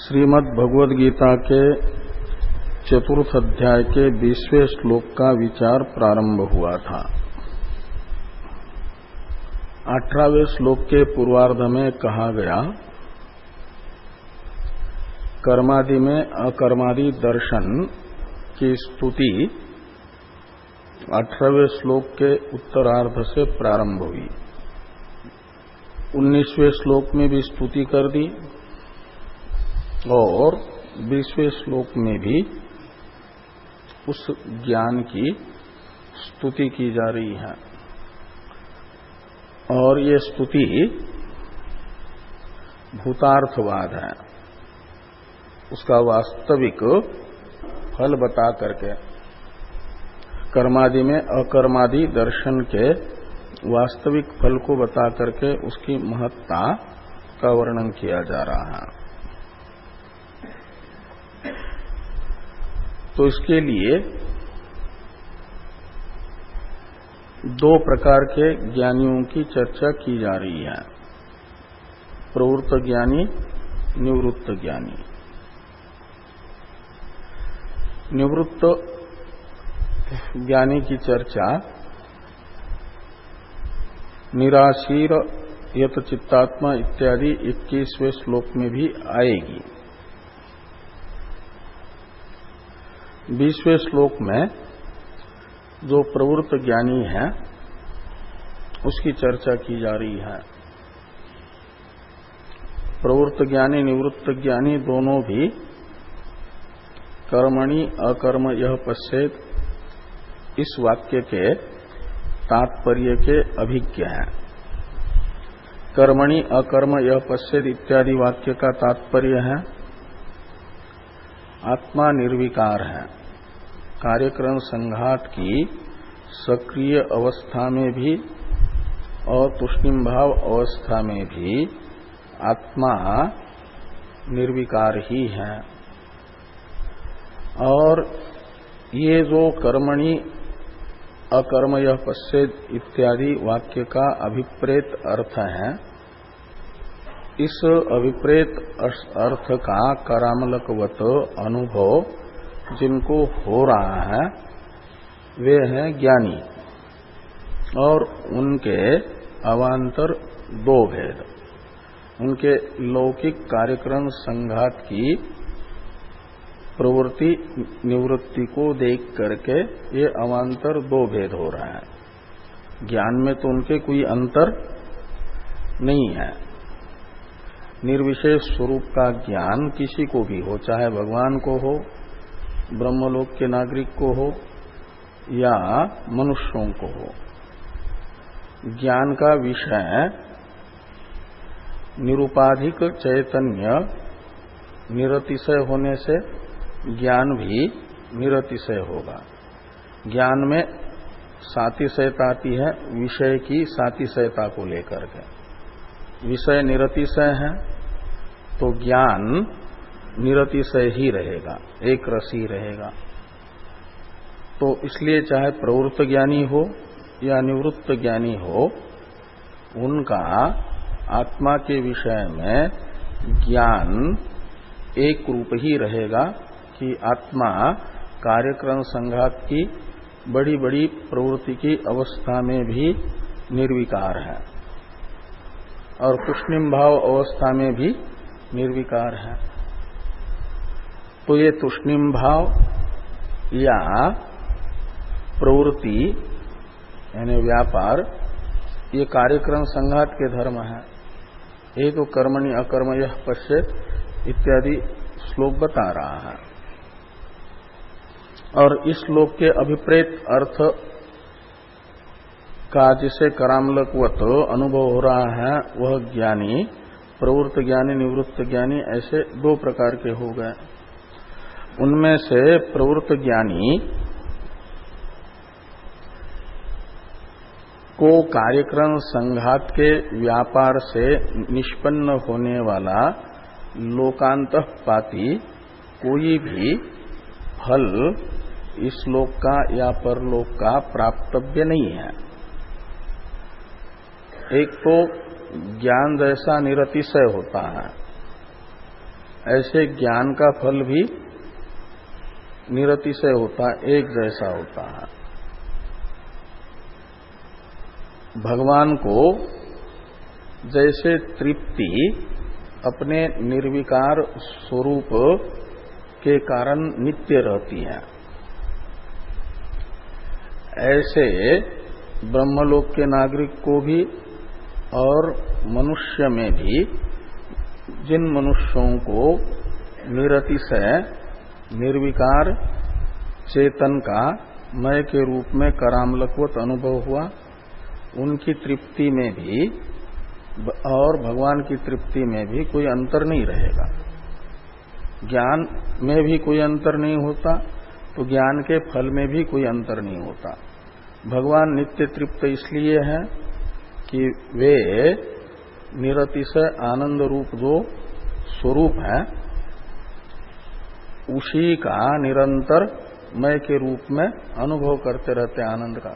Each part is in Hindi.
श्रीमद् भगवद गीता के चतुर्थ अध्याय के 20वें श्लोक का विचार प्रारंभ हुआ था। 18वें श्लोक के पूर्वार्ध में कहा गया, कर्मादि में अकर्मादि दर्शन की स्तुति 18वें श्लोक के उत्तरार्ध से प्रारंभ हुई। 19वें श्लोक में भी स्तुति कर दी और 20वें श्लोक में भी उस ज्ञान की स्तुति की जा रही है। और ये स्तुति भूतार्थवाद है, उसका वास्तविक फल बता करके, कर्मादि में अकर्मादि दर्शन के वास्तविक फल को बता करके उसकी महत्ता का वर्णन किया जा रहा है। तो इसके लिए दो प्रकार के ज्ञानियों की चर्चा की जा रही है, प्रवृत्त ज्ञानी, निवृत्त ज्ञानी। निवृत्त ज्ञानी की चर्चा निराशीर यत चित्तात्मा इत्यादि 21वें श्लोक में भी आएगी। 20वें श्लोक में जो प्रवृत्त ज्ञानी है उसकी चर्चा की जा रही है। प्रवृत्त ज्ञानी, निवृत्त ज्ञानी दोनों भी कर्मणि अकर्म यह पश्चेत इस वाक्य के तात्पर्य के अभिज्ञ हैं। कर्मणि अकर्म यह पश्चेत इत्यादि वाक्य का तात्पर्य है आत्मा निर्विकार है। कार्यकरण संघात की सक्रिय अवस्था में भी और तूष्णीम भाव अवस्था में भी आत्मा निर्विकार ही है। और ये जो कर्मणि अकर्म यह पश्चेत इत्यादि वाक्य का अभिप्रेत अर्थ है, इस अभिप्रेत अर्थ का करामलकवत अनुभव जिनको हो रहा है वे हैं ज्ञानी, और उनके अवान्तर दो भेद। उनके लौकिक कार्यक्रम संघात की प्रवृत्ति निवृत्ति को देख करके ये अवान्तर दो भेद हो रहा है। ज्ञान में तो उनके कोई अंतर नहीं है। निर्विशेष स्वरूप का ज्ञान किसी को भी हो, चाहे भगवान को हो, ब्रह्मलोक के नागरिक को हो या मनुष्यों को हो। ज्ञान का विषय निरुपाधिक चैतन्य निरतिशय होने से ज्ञान भी निरतिशय होगा। ज्ञान में सातिशयता आती है विषय की सातिशयता को लेकर के। विषय निरतिशय है तो ज्ञान निरतिशय ही रहेगा, एक रस ही रहेगा। तो इसलिए चाहे प्रवृत्त ज्ञानी हो या निवृत्त ज्ञानी हो, उनका आत्मा के विषय में ज्ञान एक रूप ही रहेगा कि आत्मा कार्यक्रम संघात की बड़ी बड़ी प्रवृत्ति की अवस्था में भी निर्विकार है और तूष्णीम भाव अवस्था में भी निर्विकार है। तो ये तूष्णीम भाव या प्रवृत्ति यानी व्यापार, ये कार्यक्रम संघात के धर्म है। ये तो कर्मणि अकर्म यह पश्चेत इत्यादि श्लोक बता रहा है। और इस श्लोक के अभिप्रेत अर्थ का जिसे करामलकवत अनुभव हो रहा है वह ज्ञानी, प्रवृत्त ज्ञानी, निवृत्त ज्ञानी, ऐसे दो प्रकार के हो गए। उनमें से प्रवृत्त ज्ञानी को कार्यक्रम संघात के व्यापार से निष्पन्न होने वाला लोकांतःपाती कोई भी फल इस लोक का या परलोक का प्राप्तव्य नहीं है। एक तो ज्ञान जैसा निरतिशय होता है, ऐसे ज्ञान का फल भी निरतिशय होता, एक जैसा होता है। भगवान को जैसे तृप्ति अपने निर्विकार स्वरूप के कारण नित्य रहती है, ऐसे ब्रह्मलोक के नागरिक को भी और मनुष्य में भी जिन मनुष्यों को निरतिशय निर्विकार चेतन का मय के रूप में करामलकवत अनुभव हुआ, उनकी तृप्ति में भी और भगवान की तृप्ति में भी कोई अंतर नहीं रहेगा। ज्ञान में भी कोई अंतर नहीं होता, तो ज्ञान के फल में भी कोई अंतर नहीं होता। भगवान नित्य तृप्त इसलिए है कि वे निरतिशय आनंद रूप जो स्वरूप है, उसी का निरंतर मय के रूप में अनुभव करते रहते आनंद का।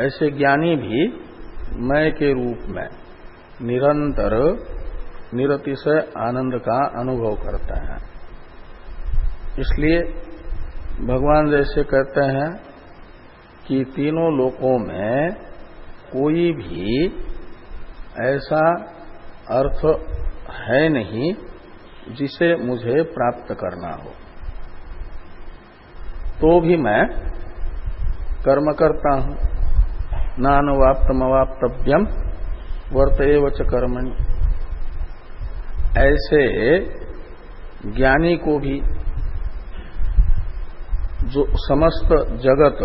ऐसे ज्ञानी भी मय के रूप में निरंतर निरतिशय आनंद का अनुभव करता है। इसलिए भगवान जैसे कहते हैं कि तीनों लोकों में कोई भी ऐसा अर्थ है नहीं जिसे मुझे प्राप्त करना हो, तो भी मैं कर्म करता हूं। नानवाप्तमवाप्तव्यम वर्तएव च कर्मणि। ऐसे ज्ञानी को भी जो समस्त जगत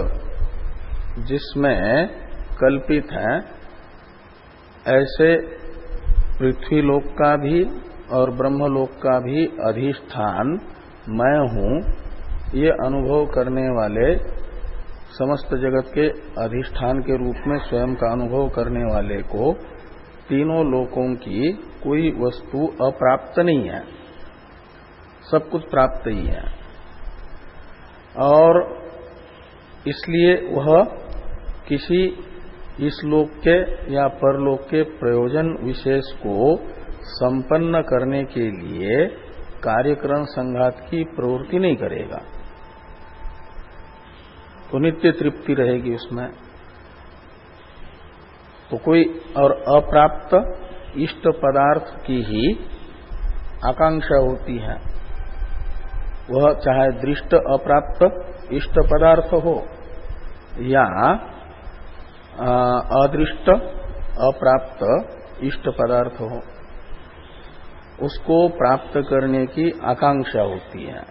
जिसमें कल्पित है, ऐसे पृथ्वीलोक का भी और ब्रह्मलोक का भी अधिष्ठान मैं हूं, ये अनुभव करने वाले, समस्त जगत के अधिष्ठान के रूप में स्वयं का अनुभव करने वाले को तीनों लोकों की कोई वस्तु अप्राप्त नहीं है, सब कुछ प्राप्त ही है। और इसलिए वह किसी इस लोक के या परलोक के प्रयोजन विशेष को संपन्न करने के लिए कार्यक्रम संघात की प्रवृत्ति नहीं करेगा, तो नित्य तृप्ति रहेगी उसमें। तो कोई और अप्राप्त इष्ट पदार्थ की ही आकांक्षा होती है, वह चाहे दृष्ट अप्राप्त इष्ट पदार्थ हो या अदृष्ट अप्राप्त इष्ट पदार्थ हो, उसको प्राप्त करने की आकांक्षा होती है।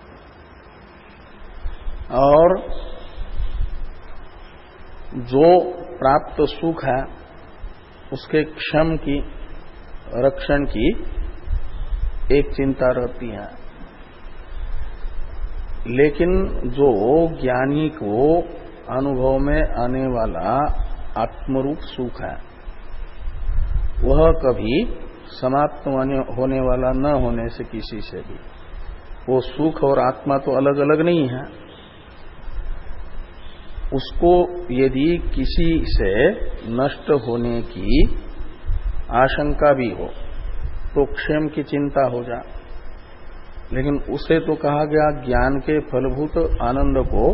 और जो प्राप्त सुख है उसके क्षम की, रक्षण की एक चिंता रहती है। लेकिन जो ज्ञानी को अनुभव में आने वाला आत्मरूप सुख है, वह कभी समाप्त होने वाला न होने से किसी से भी, वो सुख और आत्मा तो अलग अलग नहीं है। उसको यदि किसी से नष्ट होने की आशंका भी हो तो क्षेम की चिंता हो जा, लेकिन उसे तो कहा गया ज्ञान के फलभूत आनंद को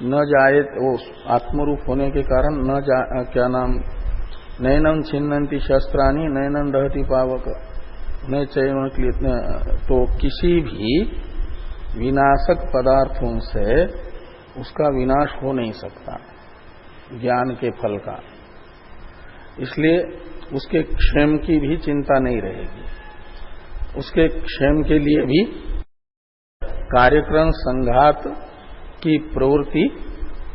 न जाए, वो आत्मरूप होने के कारण न क्या नाम, नैनम छिन्नन्ति शस्त्राणि नैनम दहति पावक न चयन के लिए, तो किसी भी विनाशक पदार्थों से उसका विनाश हो नहीं सकता ज्ञान के फल का। इसलिए उसके क्षेम की भी चिंता नहीं रहेगी, उसके क्षेम के लिए भी कार्यक्रम संघात की प्रवृत्ति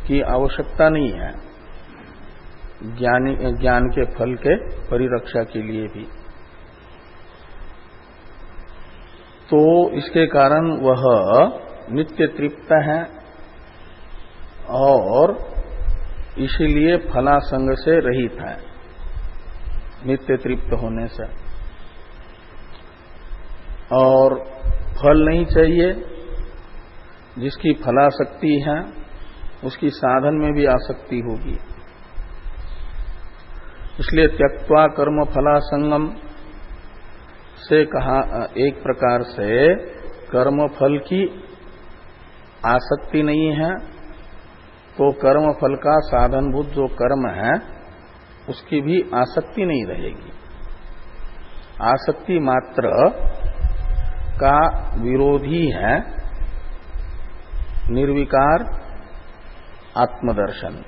की आवश्यकता नहीं है, ज्ञान के फल के परिरक्षा के लिए भी। तो इसके कारण वह नित्य तृप्त है और इसीलिए फलासंग से रहित है, नित्य तृप्त होने से। और फल नहीं चाहिए, जिसकी फलासक्ति है उसकी साधन में भी आसक्ति होगी। इसलिए त्यक्त्वा कर्म फलासंगम, से कहा, एक प्रकार से कर्मफल की आसक्ति नहीं है, तो कर्मफल का साधनभूत जो कर्म है उसकी भी आसक्ति नहीं रहेगी। आसक्ति मात्र का विरोधी है निर्विकार आत्मदर्शन।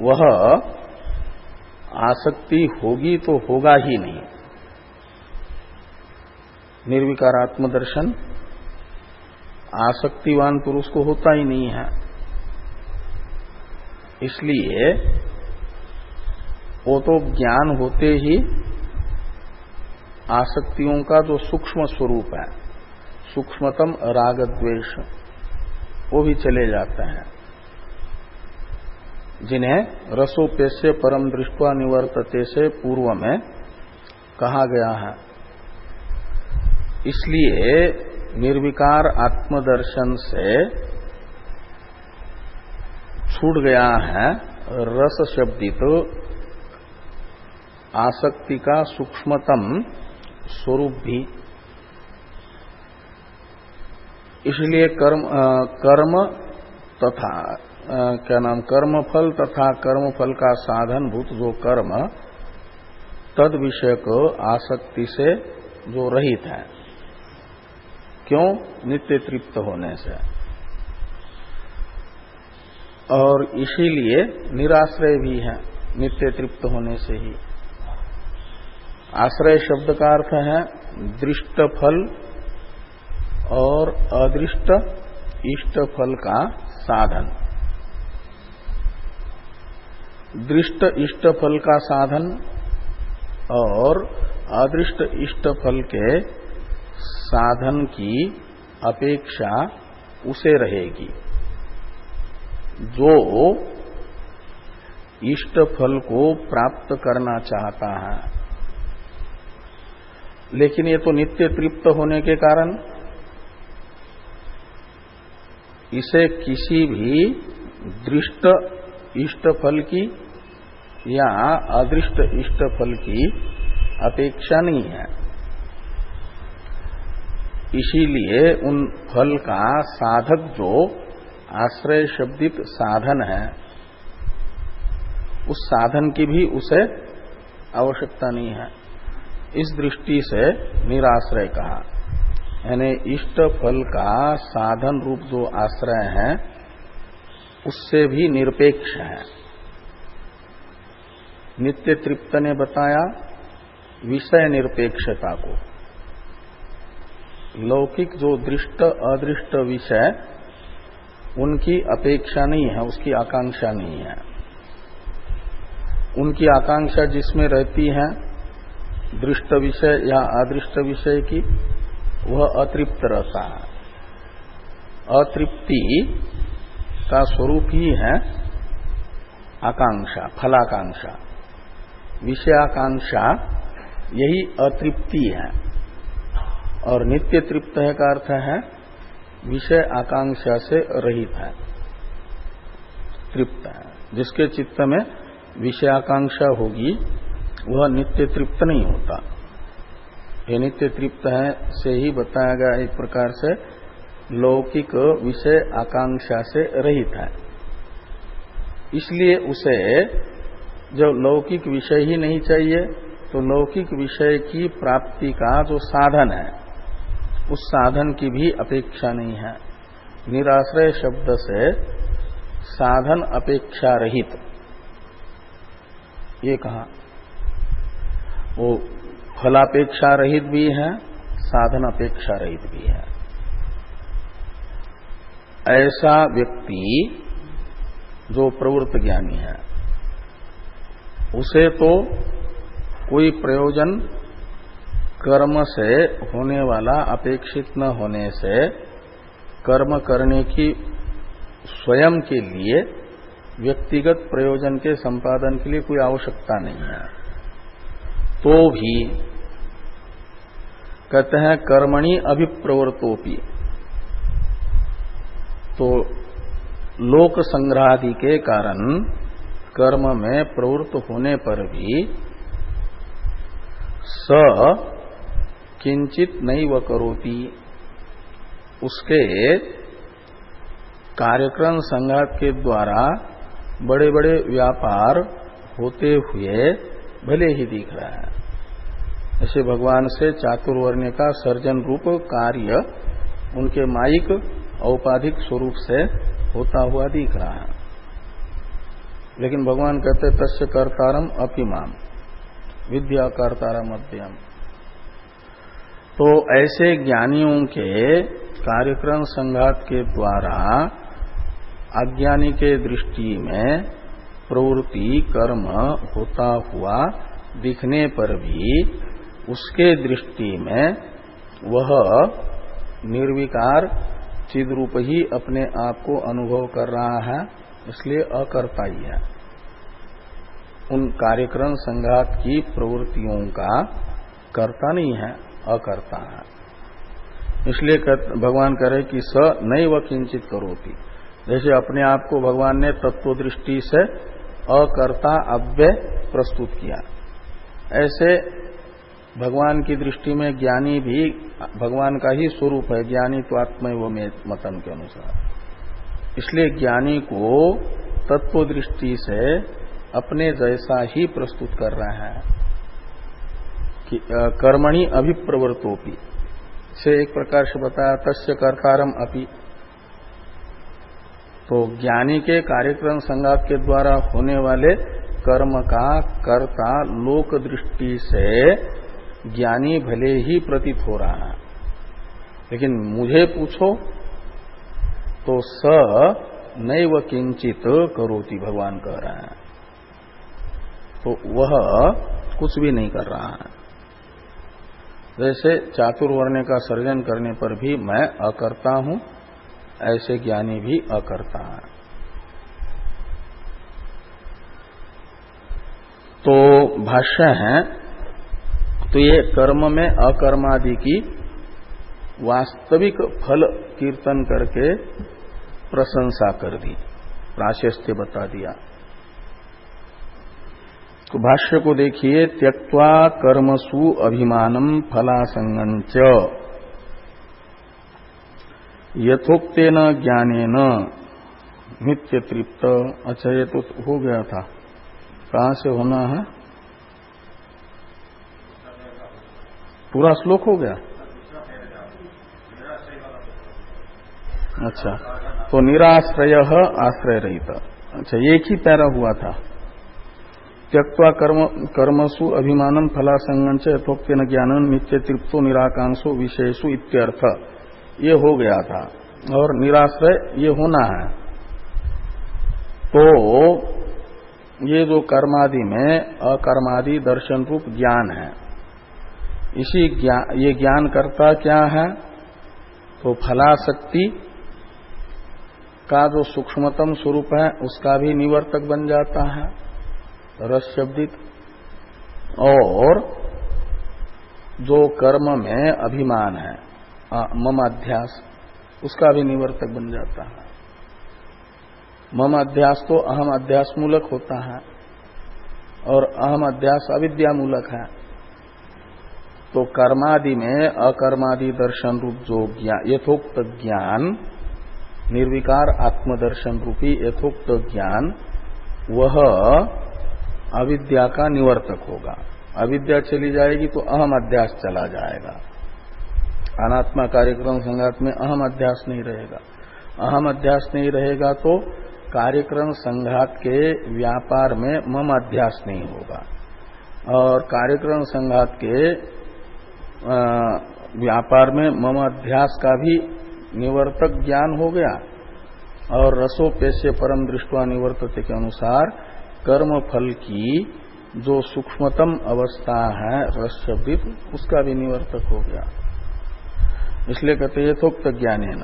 वह आसक्ति होगी तो होगा ही नहीं। निर्विकार आत्मदर्शन आसक्तिवान पुरुष को होता ही नहीं है। इसलिए वो तो ज्ञान होते ही आसक्तियों का जो सूक्ष्म स्वरूप है, सूक्ष्मतम राग द्वेष, वो भी चले जाते हैं, जिन्हें रसोपेस्य परम दृष्ट्वा निवर्तते से पूर्व में कहा गया है। इसलिए निर्विकार आत्मदर्शन से छूट गया है रस शब्दित आसक्ति का सूक्ष्मतम स्वरूप भी। इसलिए कर्म तथा कर्मफल तथा कर्मफल का साधनभूत जो कर्म तद विषय को आसक्ति से जो रहित है। क्यों? नित्य तृप्त होने से। और इसीलिए निराश्रय भी है, नित्य तृप्त होने से ही। आश्रय शब्द का अर्थ है दृष्ट फल और अदृष्ट इष्ट फल का साधन। दृष्ट इष्ट फल का साधन और अदृष्ट इष्ट फल के साधन की अपेक्षा उसे रहेगी जो इष्ट फल को प्राप्त करना चाहता है। लेकिन ये तो नित्य तृप्त होने के कारण इसे किसी भी दृष्ट इष्ट फल की या अदृष्ट इष्ट फल की अपेक्षा नहीं है। इसीलिए उन फल का साधक जो आश्रय शब्दित साधन है, उस साधन की भी उसे आवश्यकता नहीं है। इस दृष्टि से निराश्रय कहा, यानी इष्ट फल का साधन रूप जो आश्रय है उससे भी निरपेक्ष है। नित्य तृप्त ने बताया विषय निरपेक्षता को। लौकिक जो दृष्ट अदृष्ट विषय, उनकी अपेक्षा नहीं है, उसकी आकांक्षा नहीं है। उनकी आकांक्षा जिसमें रहती है दृष्ट विषय या अदृष्ट विषय की, वह अतृप्त रहता है। अतृप्ति का स्वरूप ही है आकांक्षा, फलाकांक्षा। विषयाकांक्षा यही अतृप्ति है। और नित्य तृप्त है का अर्थ है विषय आकांक्षा से रहित है, तृप्त है। जिसके चित्त में विषयाकांक्षा होगी वह नित्य तृप्त नहीं होता। ये नित्य तृप्त है से ही बताया गया एक प्रकार से लौकिक विषय आकांक्षा से रहित है। इसलिए उसे जब लौकिक विषय ही नहीं चाहिए तो लौकिक विषय की प्राप्ति का जो साधन है उस साधन की भी अपेक्षा नहीं है। निराश्रय शब्द से साधन अपेक्षा रहित ये कहा। वो फलापेक्षा रहित भी है, साधन अपेक्षा रहित भी है। ऐसा व्यक्ति जो प्रवृत्त ज्ञानी है उसे तो कोई प्रयोजन कर्म से होने वाला अपेक्षित न होने से कर्म करने की स्वयं के लिए व्यक्तिगत प्रयोजन के संपादन के लिए कोई आवश्यकता नहीं है। तो भी कहते हैं कर्मणि अभिप्रवृत्तोपि, तो लोक संग्रहादि के कारण कर्म में प्रवृत्त होने पर भी स किंचित नैव करोति, उसके कार्यक्रम संघात के द्वारा बड़े बड़े व्यापार होते हुए भले ही दिख रहा है। ऐसे भगवान से चातुर्वर्ण्य का सर्जन रूप कार्य उनके माइक औपाधिक स्वरूप से होता हुआ दिख रहा है। लेकिन भगवान कहते तस्य कर्तारम अपिमाम विद्या कर्तारम अद्यम। तो ऐसे ज्ञानियों के कार्यक्रम संघात के द्वारा अज्ञानी के दृष्टि में प्रवृत्ति कर्म होता हुआ दिखने पर भी उसके दृष्टि में वह निर्विकार चिद्रूप ही अपने आप को अनुभव कर रहा है, इसलिए अकर्ता ही है। उन कार्यक्रम संघात की प्रवृत्तियों का कर्ता नहीं है, अकर्ता है। इसलिए भगवान कह रहे कि स नैव किंचित करोति। जैसे अपने आप को भगवान ने तत्व दृष्टि से अकर्ता अव्यय प्रस्तुत किया, ऐसे भगवान की दृष्टि में ज्ञानी भी भगवान का ही स्वरूप है। ज्ञानी तो आत्मैव मतम के अनुसार। इसलिए ज्ञानी को तत्व दृष्टि से अपने जैसा ही प्रस्तुत कर रहा है कि कर्मणि अभिप्रवृत्तोपि से एक प्रकार से बताया तस्य कर्तारम अपि। तो ज्ञानी के कार्यक्रम संघात के द्वारा होने वाले कर्म का कर्ता लोक दृष्टि से ज्ञानी भले ही प्रतीत हो रहा है, लेकिन मुझे पूछो तो स नैव किंचित करोति भगवान कह रहे हैं। तो वह कुछ भी नहीं कर रहा है। जैसे चातुर्वर्ण का सर्जन करने पर भी मैं अकर्ता हूं, ऐसे ज्ञानी भी अकर्ता है। तो भाष्य है, तो ये कर्म में अकर्मादि की वास्तविक फल कीर्तन करके प्रशंसा कर दी, प्राशस्त्य बता दिया। तो भाष्य को देखिए, त्यक्त्वा कर्मसु अभिमानम फलासंगंच यथोक्तेन ज्ञानेन नित्य तृप्त। अच्छा, ये तो हो गया था, कहां से होना है? पूरा श्लोक हो गया? अच्छा, तो निराश्रय आश्रय रहित। अच्छा, एक ही पैरा हुआ था। त्यक्त्वा कर्मसु अभिमानम फलासंगंच यथोक्तेन ज्ञानेन नित्य तृप्तो निराकांक्षो विशेषु इत्यर्थ, ये हो गया था। और निराश्रय ये होना है। तो ये जो कर्मादि में अकर्मादि दर्शन रूप ज्ञान है, इसी ये ज्ञान करता क्या है? तो फलासक्ति का जो सूक्ष्मतम स्वरूप है उसका भी निवर्तक बन जाता है, रस शब्दित। और जो कर्म में अभिमान है, मम अध्यास, उसका भी निवर्तक बन जाता है। मम अध्यास तो अहम अध्यास मूलक होता है और अहम अध्यास अविद्या मूलक है। तो कर्मादि में अकर्मादि दर्शन रूप जो ज्ञान, यथोक्त ज्ञान, निर्विकार आत्मदर्शन रूपी यथोक्त ज्ञान, वह अविद्या का निवर्तक होगा। अविद्या चली जाएगी तो अहम अध्यास चला जाएगा। अनात्मा कार्यक्रम संघात में अहम अध्यास नहीं रहेगा। अहम अध्यास नहीं रहेगा तो कार्यक्रम संघात के व्यापार में मम अध्यास नहीं होगा, और कार्यक्रम संघात के व्यापार में मम अध्यास का भी निवर्तक ज्ञान हो गया। और रसोपेश्य परम दृष्टवा निवर्तते के अनुसार कर्म फल की जो सूक्ष्मतम अवस्था है रस शब्दित, उसका भी निवर्तक हो गया। इसलिए कहते हैं यथोक्त ज्ञानेन।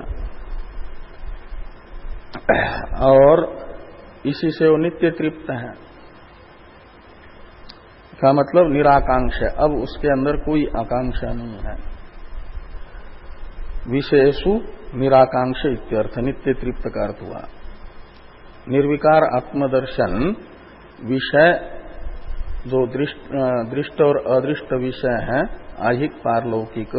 और इसी से वो नित्य तृप्त है का मतलब निराकांक्षा। अब उसके अंदर कोई आकांक्षा नहीं है। विषयसु निराकांक्ष इत्यर्थ, नित्य तृप्त का अर्थ हुआ। निर्विकार आत्मदर्शन विषय जो दृष्ट और अदृष्ट विषय हैं आहिक पारलौकिक,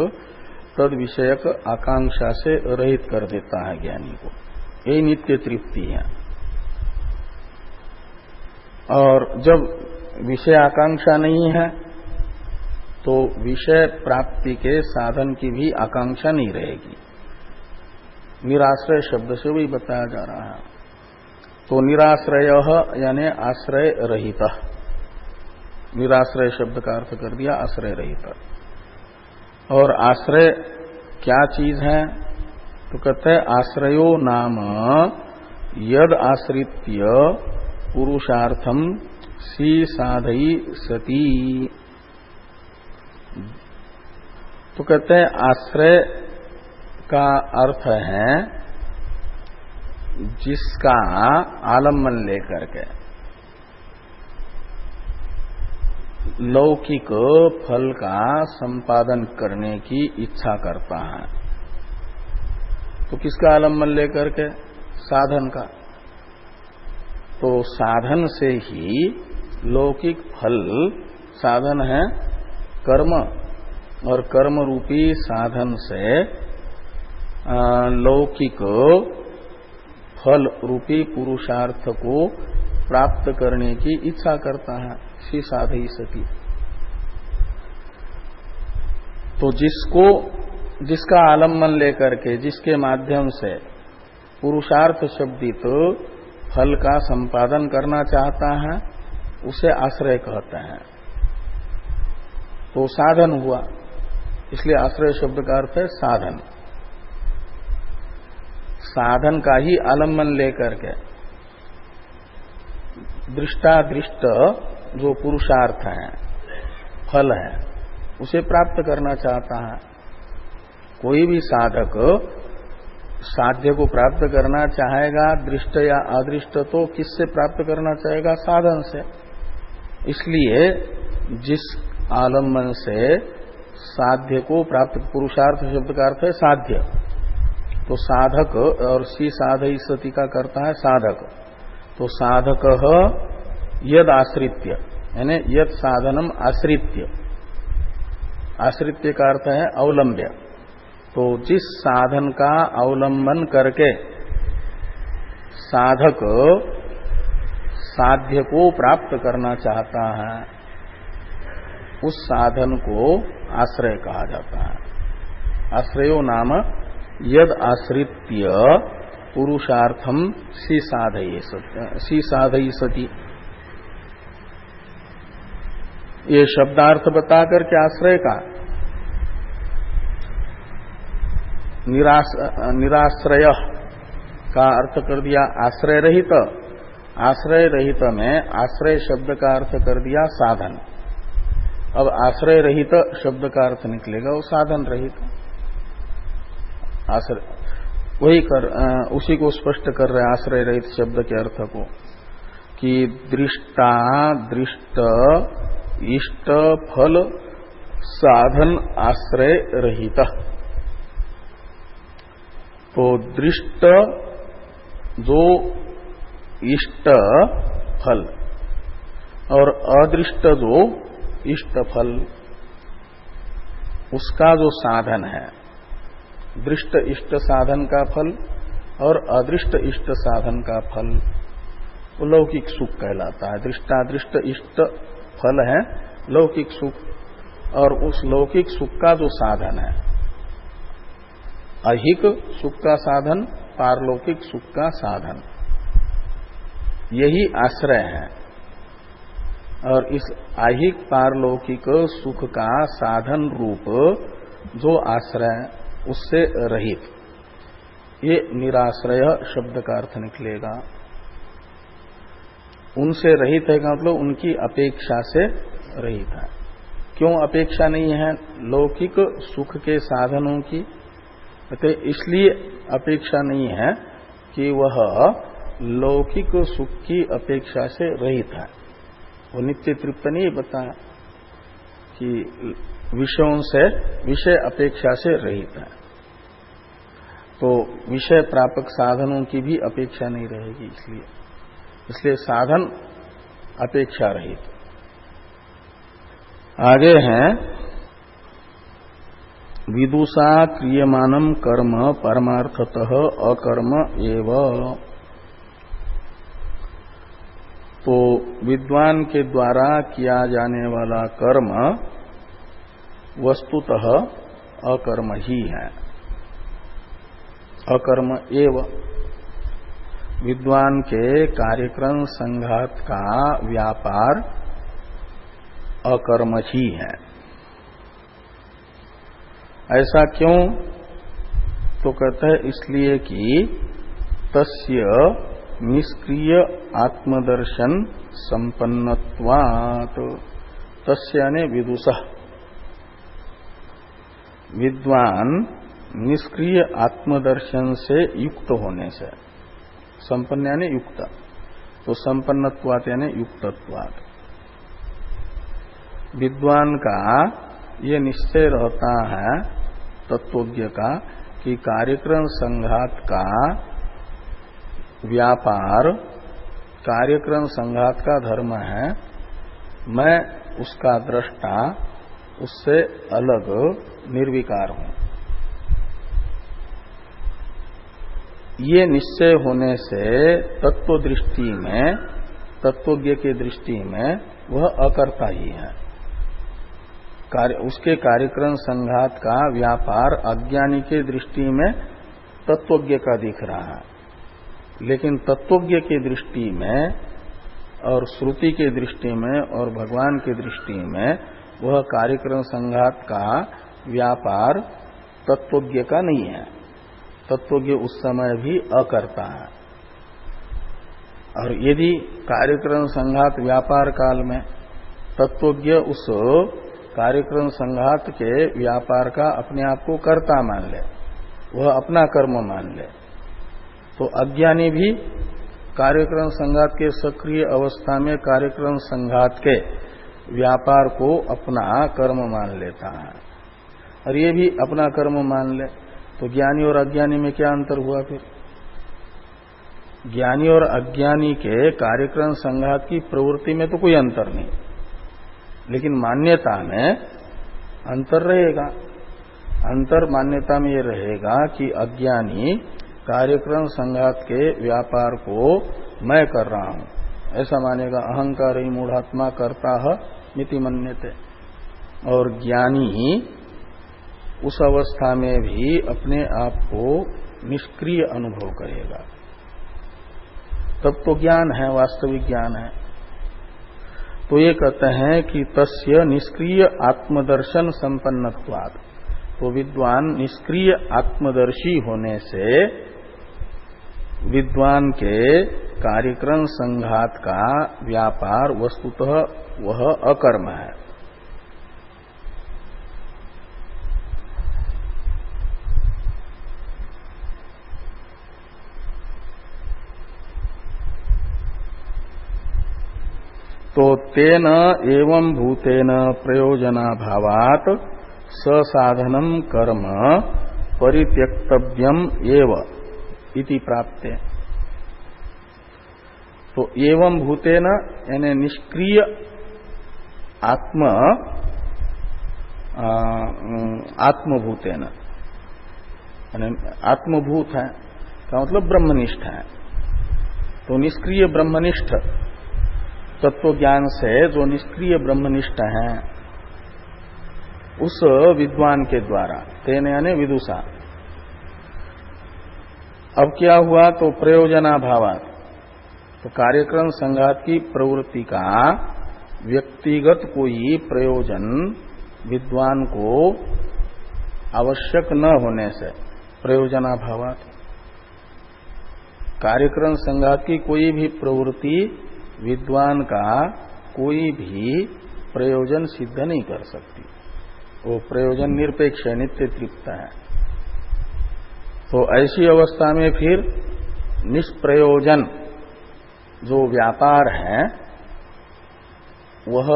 तद विषयक आकांक्षा से रहित कर देता है ज्ञानी को। यही नित्य तृप्ति है। और जब विषय आकांक्षा नहीं है तो विषय प्राप्ति के साधन की भी आकांक्षा नहीं रहेगी। निराश्रय शब्द से वही बताया जा रहा है। तो निराश्रय यानी आश्रय रहित, निराश्रय शब्द का अर्थ कर दिया आश्रय रहित। और आश्रय क्या चीज है? तो कहते हैं आश्रयो नाम यद आश्रित्य पुरुषार्थम सी साधई सती। तो कहते हैं आश्रय का अर्थ है जिसका आलम्बन लेकर के लौकिक फल का संपादन करने की इच्छा करता है। तो किसका आलम्बन लेकर के? साधन का। तो साधन से ही लौकिक फल, साधन है कर्म, और कर्म रूपी साधन से लौकिक फल रूपी पुरुषार्थ को प्राप्त करने की इच्छा करता है। सी साधई सती। तो जिसका आलम्बन लेकर के, जिसके माध्यम से पुरुषार्थ शब्दित फल का संपादन करना चाहता है, उसे आश्रय कहते हैं। तो साधन हुआ, इसलिए आश्रय शब्द का अर्थ है साधन। साधन का ही आलम्बन लेकर के दृष्टादृष्ट जो पुरुषार्थ है, फल है, उसे प्राप्त करना चाहता है। कोई भी साधक साध्य को प्राप्त करना चाहेगा, दृष्ट या अदृष्ट, तो किससे प्राप्त करना चाहेगा? साधन से। इसलिए जिस आलम्बन से साध्य को प्राप्त, पुरुषार्थ शब्द का अर्थ है साध्य, तो साधक, और सी साधई सती का करता है साधक। तो साधक यद आश्रित्य, यानी यद साधनम आश्रित्य, आश्रित्य का अर्थ है अवलंब्य। तो जिस साधन का अवलंबन करके साधक साध्य को प्राप्त करना चाहता है, उस साधन को आश्रय कहा जाता है। आश्रयो नाम यद आश्रित्य पुरुषार्थम सी साधई सती। ये शब्दार्थ बताकर के आश्रय का निराश्रय का अर्थ कर दिया आश्रय रहित। आश्रय रहित में आश्रय शब्द का अर्थ कर दिया साधन। अब आश्रय रहित शब्द का अर्थ निकलेगा वो साधन रहित। आश्रय वही उसी को स्पष्ट कर रहे आश्रय रहित शब्द के अर्थ को, कि दृष्टा दृष्ट इष्ट फल साधन आश्रय रहित। तो दृष्ट जो इष्ट फल और अदृष्ट जो इष्ट फल, उसका जो साधन है, दृष्ट इष्ट साधन का फल और अदृष्ट इष्ट साधन का फल, वो लौकिक सुख कहलाता है। दृष्टादृष्ट इष्ट फल है लौकिक सुख, और उस लौकिक सुख का जो साधन है, अहिक सुख का साधन, पारलौकिक सुख का साधन, यही आश्रय है। और इस आहिक पारलौकिक सुख का साधन रूप जो आश्रय, उससे रहित, ये निराश्रय शब्द का अर्थ निकलेगा। उनसे रहित है का मतलब उनकी अपेक्षा से रहित है। क्यों अपेक्षा नहीं है? लौकिक सुख के साधनों की, इसलिए अपेक्षा नहीं है कि वह लौकिक सुख की अपेक्षा से रहित है। वो नित्य तृप्त नहीं बताया कि विषयों से, विषय अपेक्षा से रहित है, तो विषय प्रापक साधनों की भी अपेक्षा नहीं रहेगी। इसलिए साधन अपेक्षा रहित, आगे हैं विदुषा क्रियमानम कर्म परमार्थतः अकर्म एव। तो विद्वान के द्वारा किया जाने वाला कर्म वस्तुतः अकर्म ही है, अकर्म एव। विद्वान के कार्यक्रम संघात का व्यापार अकर्म ही है। ऐसा क्यों? तो कहते हैं इसलिए कि तस्य निष्क्रिय आत्मदर्शन संपन्नत्वात्। तस्य यानी विदुषः, विद्वान निष्क्रिय आत्मदर्शन से युक्त होने से, संपन्न यानी युक्त, तो संपन्नत्वात् यानी युक्तत्वात्। विद्वान का ये निश्चय रहता है तत्वज्ञ का कि कार्यक्रम संघात का व्यापार कार्यक्रम संघात का धर्म है, मैं उसका दृष्टा, उससे अलग निर्विकार हूं। ये निश्चय होने से तत्व दृष्टि में, तत्वज्ञ की दृष्टि में वह अकर्ता ही है। उसके कार्यक्रम संघात का व्यापार अज्ञानी के दृष्टि में तत्वज्ञ का दिख रहा है, लेकिन तत्वज्ञ की दृष्टि में और श्रुति की दृष्टि में और भगवान की दृष्टि में वह कार्यक्रम संघात का व्यापार तत्वज्ञ का नहीं है। तत्वज्ञ उस समय भी अकर्ता है। और यदि कार्यक्रम संघात व्यापार काल में तत्वज्ञ उस कार्यक्रम संघात के व्यापार का अपने आप को कर्ता मान ले, वह अपना कर्म मान ले, तो अज्ञानी भी कार्यक्रम संघात के सक्रिय अवस्था में कार्यक्रम संघात के व्यापार को अपना कर्म मान लेता है। और ये भी अपना कर्म मान ले, तो ज्ञानी और अज्ञानी में क्या अंतर हुआ फिर? ज्ञानी और अज्ञानी के कार्यक्रम संघात की प्रवृत्ति में तो कोई अंतर नहीं, लेकिन मान्यता में अंतर रहेगा। अंतर मान्यता में ये रहेगा कि अज्ञानी कार्यक्रम संघात के व्यापार को मैं कर रहा हूं, ऐसा मानेगा। अहंकार ही मूढ़ात्मा करता है मिति मन्यते। और ज्ञानी उस अवस्था में भी अपने आप को निष्क्रिय अनुभव करेगा, तब तो ज्ञान है, वास्तविक ज्ञान है। तो ये कहते हैं कि तस्य निष्क्रिय आत्मदर्शन संपन्नत्वात्। तो विद्वान निष्क्रिय आत्मदर्शी होने से विद्वान के कार्यक्रम संघात का व्यापार वस्तुतः वह अकर्म है। तो तेन एवं भूतेन प्रयोजनाभावात् ससाधनम कर्म परित्यक्तव्यम एव इति प्राप्ते। तो एवं भूतेन यानी निष्क्रिय आत्मभूतेन, यानी आत्मभूत है का मतलब ब्रह्मनिष्ठ है। तो निष्क्रिय ब्रह्मनिष्ठ तत्व ज्ञान से जो निष्क्रिय ब्रह्मनिष्ठ है उस विद्वान के द्वारा, तेन यानी विदुषा। अब क्या हुआ? तो प्रयोजनाभावात्, तो कार्यक्रम संघात की प्रवृत्ति का व्यक्तिगत कोई प्रयोजन विद्वान को आवश्यक न होने से, प्रयोजनाभावात् कार्यक्रम संघात की कोई भी प्रवृत्ति विद्वान का कोई भी प्रयोजन सिद्ध नहीं कर सकती। वो प्रयोजन निरपेक्ष है, नित्य तृप्त है। तो ऐसी अवस्था में फिर निष्प्रयोजन जो व्यापार है वह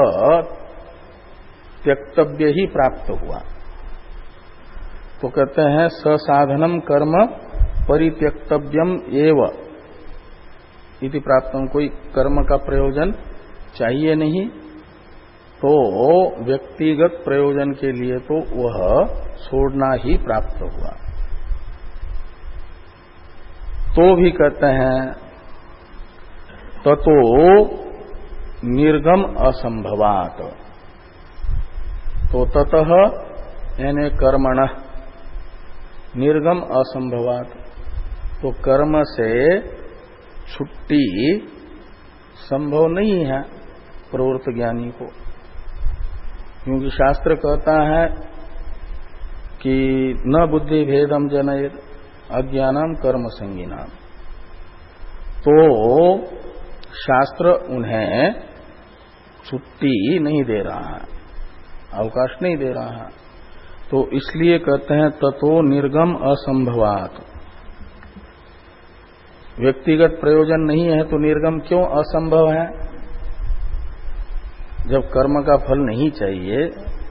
त्यक्तव्य ही प्राप्त हुआ। तो कहते हैं ससाधनम कर्म परित्यक्तव्यम एव इति प्राप्तम। कोई कर्म का प्रयोजन चाहिए नहीं, तो व्यक्तिगत प्रयोजन के लिए तो वह छोड़ना ही प्राप्त हुआ। तो भी कहते हैं ततो निर्गम असंभवात, तो ततः यानी कर्मणः निर्गम असंभवात, तो कर्म से छुट्टी संभव नहीं है प्रवृत्त ज्ञानी को, क्योंकि शास्त्र कहता है कि न बुद्धि भेदम जनयेत अज्ञानम कर्म संगीनाम। तो शास्त्र उन्हें छुट्टी नहीं दे रहा है, अवकाश नहीं दे रहा है, तो इसलिए कहते हैं ततो निर्गम असंभवात। व्यक्तिगत प्रयोजन नहीं है तो निर्गम क्यों असंभव है? जब कर्म का फल नहीं चाहिए,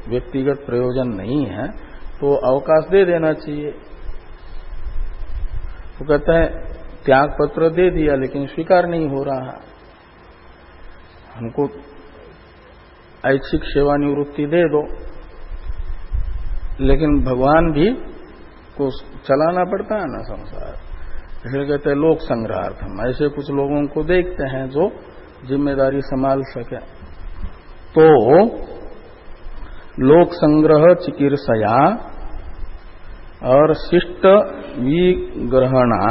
व्यक्तिगत प्रयोजन नहीं है, तो अवकाश दे देना चाहिए। तो कहते हैं त्याग पत्र दे दिया लेकिन स्वीकार नहीं हो रहा, हमको ऐच्छिक सेवानिवृत्ति दे दो, लेकिन भगवान भी को चलाना पड़ता है ना संसार, इसलिए कहते हैं लोक संग्रहार्थम। ऐसे कुछ लोगों को देखते हैं जो जिम्मेदारी संभाल सके। तो लोक संग्रह चिकीर्षया और शिष्ट विग्रहणा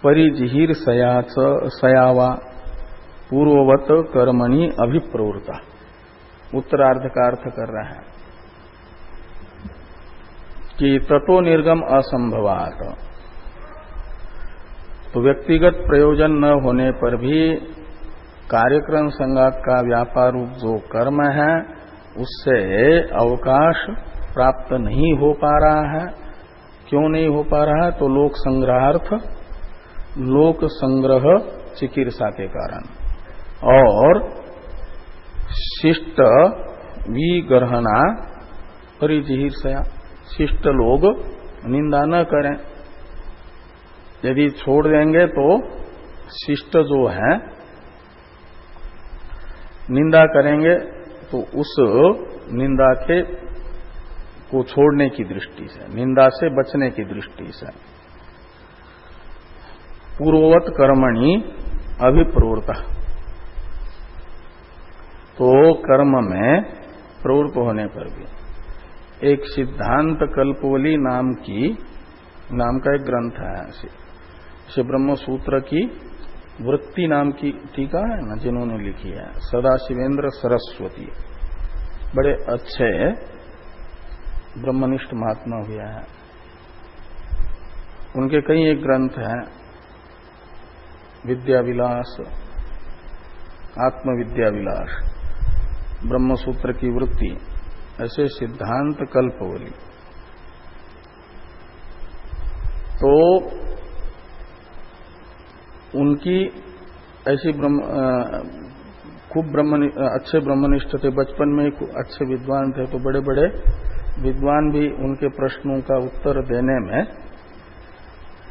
परिजिहिर सयावा पूर्ववत कर्मणि अभिप्रवृत्ता, उत्तरार्ध का अर्थ कर रहे हैं कि ततो निर्गम असंभवात, तो व्यक्तिगत प्रयोजन न होने पर भी कार्यक्रम संगात का व्यापार रूप जो कर्म है उससे अवकाश प्राप्त नहीं हो पा रहा है। क्यों नहीं हो पा रहा है? तो लोक संग्रहार्थ, लोक संग्रह चिकीर्षा के कारण, और शिष्ट विग्रहणा परिजिहिर्षया, शिष्ट लोग निंदा न करें। यदि छोड़ देंगे तो शिष्ट जो है निंदा करेंगे, तो उस निंदा के को छोड़ने की दृष्टि से, निंदा से बचने की दृष्टि से पूर्ववत कर्मणि अभिप्रवृत्ता, तो कर्म में प्रवृत्त होने पर भी एक सिद्धांत कल्पवली नाम का एक ग्रंथ है, इसे ब्रह्म सूत्र की वृत्ति नाम की टीका है ना जिन्होंने लिखी है, सदाशिवेंद्र सरस्वती, बड़े अच्छे ब्रह्मनिष्ठ महात्मा हुए हैं। उनके कई एक ग्रंथ हैं, विद्याविलास, आत्मविद्याविलास, ब्रह्मसूत्र की वृत्ति, ऐसे सिद्धांत कल्पवली। तो उनकी ऐसी खूब अच्छे ब्रह्मनिष्ठ थे, बचपन में अच्छे विद्वान थे, तो बड़े बड़े विद्वान भी उनके प्रश्नों का उत्तर देने में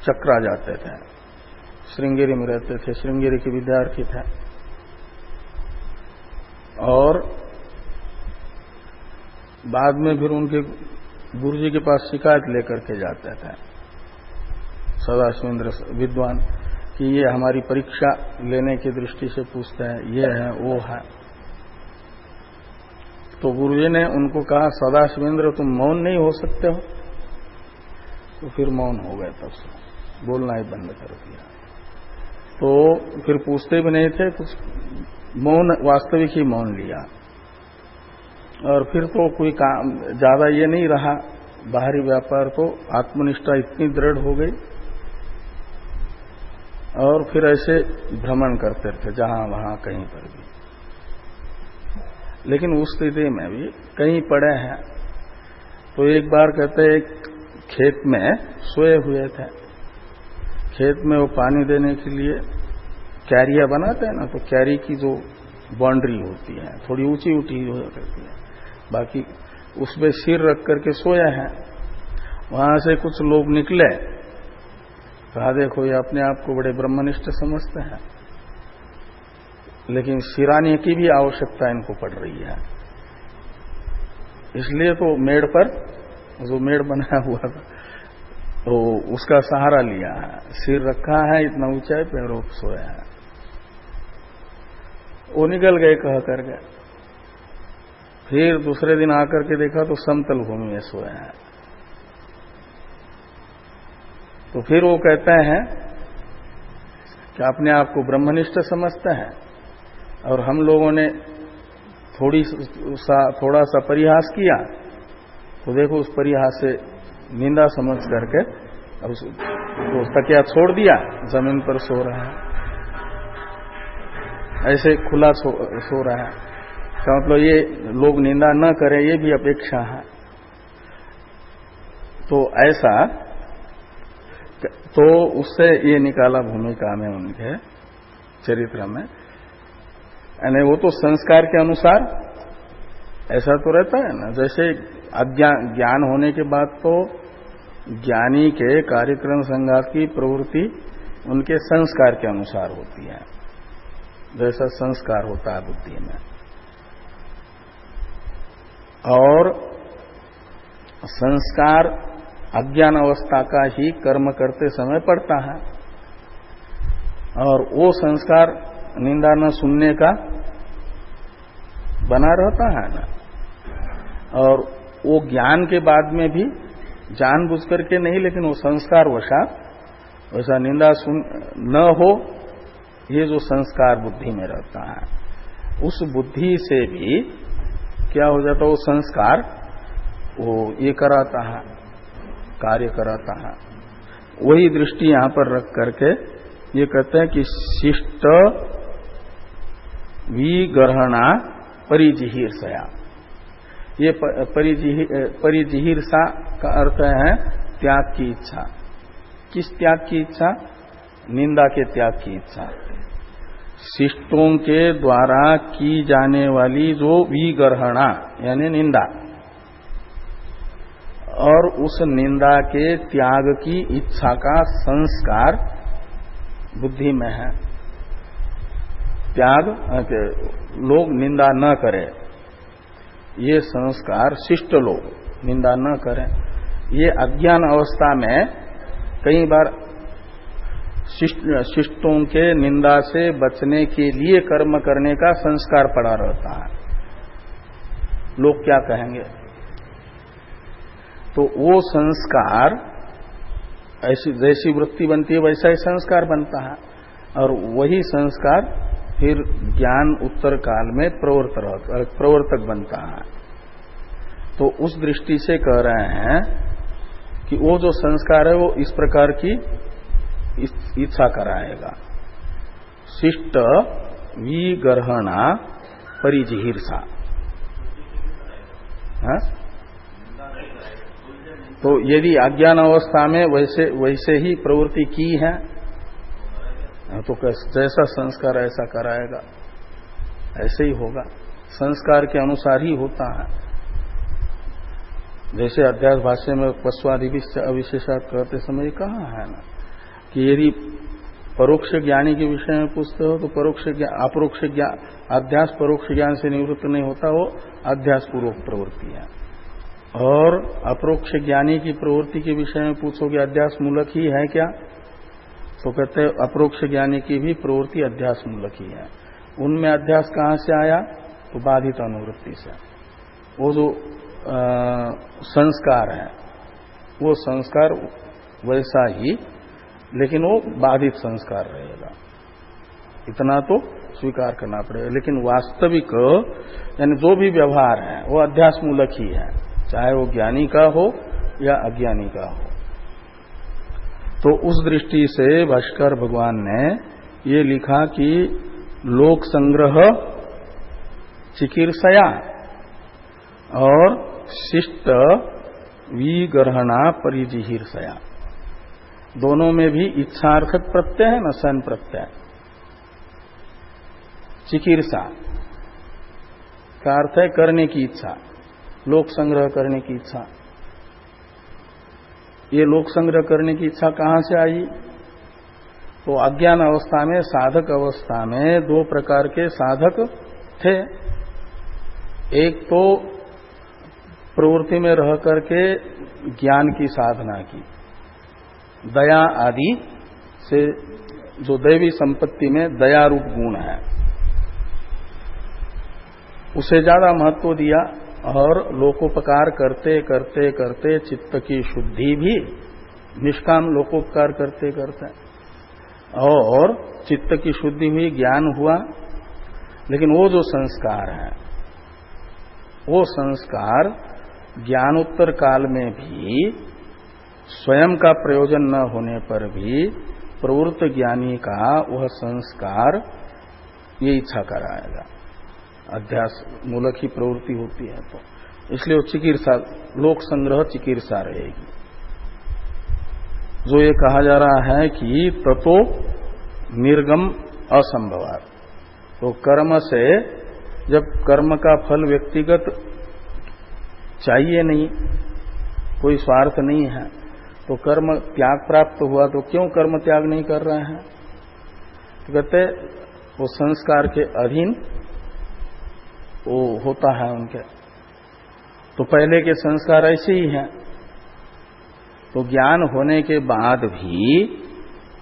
चकरा जाते थे। श्रृंगेरी में रहते थे, श्रृंगेरी के विद्यार्थी थे, और बाद में फिर उनके गुरुजी के पास शिकायत लेकर के जाते थे सदाशिवेंद्र विद्वान कि ये हमारी परीक्षा लेने की दृष्टि से पूछते हैं, ये है वो है। तो गुरुजी ने उनको कहा, सदाशिवेंद्र तुम मौन नहीं हो सकते हो? तो फिर मौन हो गए, तब से बोलना ही बंद कर दिया। तो फिर पूछते भी नहीं थे कुछ, मौन वास्तविक ही मौन लिया। और फिर तो कोई काम ज्यादा ये नहीं रहा, बाहरी व्यापार, तो आत्मनिष्ठा इतनी दृढ़ हो गई, और फिर ऐसे भ्रमण करते थे जहां वहां कहीं पर भी। लेकिन उस स्थिति में भी कहीं पड़े हैं। तो एक बार कहते एक खेत में सोए हुए थे, खेत में वो पानी देने के लिए क्यारियां बनाते हैं ना, तो क्यारी की जो बाउंड्री होती है थोड़ी ऊंची ऊंची हो करती है, बाकी उसमें सिर रख करके सोया है। वहां से कुछ लोग निकले, कहा देखो ये अपने आप को बड़े ब्रह्मनिष्ठ समझते हैं, लेकिन सिराने की भी आवश्यकता इनको पड़ रही है। इसलिए तो मेड़ पर जो मेड़ बनाया हुआ था तो उसका सहारा लिया है, सिर रखा है इतना ऊंचाई, पैरों पर सोया है। वो निकल गए कह करके, फिर दूसरे दिन आकर के देखा तो समतल भूमि में सोया है। तो फिर वो कहते हैं कि अपने आप को ब्रह्मनिष्ठ समझते हैं, और हम लोगों ने थोड़ा सा परिहास किया तो देखो उस परिहास से निंदा समझ करके अब उस तकिया छोड़ दिया, जमीन पर सो रहा है, ऐसे खुला सो रहा है। इसका मतलब ये लोग निंदा न करें ये भी अपेक्षा है। तो ऐसा तो उससे ये निकाला भूमिका में उनके चरित्र में, यानी वो तो संस्कार के अनुसार ऐसा तो रहता है ना। जैसे ज्ञान होने के बाद तो ज्ञानी के कार्यक्रम संघात की प्रवृत्ति उनके संस्कार के अनुसार होती है, जैसा संस्कार होता है बुद्धि में। और संस्कार अज्ञान अवस्था का ही कर्म करते समय पड़ता है, और वो संस्कार निंदा न सुनने का बना रहता है ना। और वो ज्ञान के बाद में भी जानबूझ करके नहीं, लेकिन वो संस्कार वशात वैसा निंदा सुन न हो, ये जो संस्कार बुद्धि में रहता है, उस बुद्धि से भी क्या हो जाता है, वो संस्कार वो ये कराता है, कार्य कराता है। वही दृष्टि यहां पर रख करके ये कहते हैं कि शिष्ट विगर्हणा परिजिहीर्षया। ये परिजिहीर्षा का अर्थ है त्याग की इच्छा। किस त्याग की इच्छा? निंदा के त्याग की इच्छा। शिष्टों के द्वारा की जाने वाली जो विगर्हणा यानी निंदा, और उस निंदा के त्याग की इच्छा का संस्कार बुद्धि में है। त्याग लोग निंदा न करें, ये संस्कार शिष्ट लोग निंदा न करें। ये अज्ञान अवस्था में कई बार शिष्टों के निंदा से बचने के लिए कर्म करने का संस्कार पड़ा रहता है। लोग क्या कहेंगे, तो वो संस्कार ऐसी जैसी वृत्ति बनती है वैसा ही संस्कार बनता है, और वही संस्कार फिर ज्ञान उत्तर काल में प्रवर्तक बनता है। तो उस दृष्टि से कह रहे हैं कि वो जो संस्कार है वो इस प्रकार की इच्छा कराएगा। शिष्ट विगर्हणा परिजिहीर्षा। तो यदि अज्ञान अवस्था में वैसे ही प्रवृत्ति की है तो जैसा संस्कार ऐसा कराएगा, ऐसे ही होगा। संस्कार के अनुसार ही होता है। जैसे अध्यास भाष्य में पश्वादि अविशेषात करते समय कहा है ना कि यदि परोक्ष ज्ञानी के विषय में पूछते हो तो अपरोक्ष ज्ञान, अध्यास परोक्ष ज्ञान से निवृत्त नहीं होता, वो अध्यास पूर्वक प्रवृत्ति है। और अपरोक्ष ज्ञानी की प्रवृत्ति के विषय में पूछोगे अध्यास मूलक ही है क्या, तो कहते हैं अपरोक्ष ज्ञानी की भी प्रवृत्ति अध्यास मूलक ही है। उनमें अध्यास कहां से आया, तो बाधित अनुवृत्ति से। वो जो संस्कार है वो संस्कार वैसा ही, लेकिन वो बाधित संस्कार रहेगा, इतना तो स्वीकार करना पड़ेगा। लेकिन वास्तविक यानी जो भी व्यवहार है वो अध्यास मूलक ही है, चाहे वो ज्ञानी का हो या अज्ञानी का हो। तो उस दृष्टि से भाष्कर भगवान ने ये लिखा कि लोक संग्रह चिकीर्षया और शिष्ट विगर्हणा परिजिहीर्षया, दोनों में भी इच्छार्थक प्रत्यय है न, सन प्रत्यय। चिकीर्षा का अर्थ है करने की इच्छा, लोक संग्रह करने की इच्छा। ये लोक संग्रह करने की इच्छा कहां से आई, तो अज्ञान अवस्था में, साधक अवस्था में दो प्रकार के साधक थे। एक तो प्रवृत्ति में रह करके ज्ञान की साधना की, दया आदि से, जो दैवी संपत्ति में दया रूप गुण है उसे ज्यादा महत्व दिया, और लोकोपकार करते करते करते चित्त की शुद्धि भी, निष्काम लोकोपकार करते करते, और चित्त की शुद्धि हुई, ज्ञान हुआ। लेकिन वो जो संस्कार है, वो संस्कार ज्ञानोत्तर काल में भी स्वयं का प्रयोजन न होने पर भी प्रवृत्त ज्ञानी का वह संस्कार ये इच्छा कराएगा। अध्यास मूलक ही प्रवृत्ति होती है, तो इसलिए वो चिकित्सा, लोक संग्रह चिकित्सा रहेगी। जो ये कहा जा रहा है कि ततो निर्गम असंभवात्, तो कर्म से, जब कर्म का फल व्यक्तिगत चाहिए नहीं, कोई स्वार्थ नहीं है, तो कर्म त्याग प्राप्त हुआ, तो क्यों कर्म त्याग नहीं कर रहे हैं? तो कहते वो संस्कार के अधीन वो होता है उनके, तो पहले के संस्कार ऐसे ही हैं। तो ज्ञान होने के बाद भी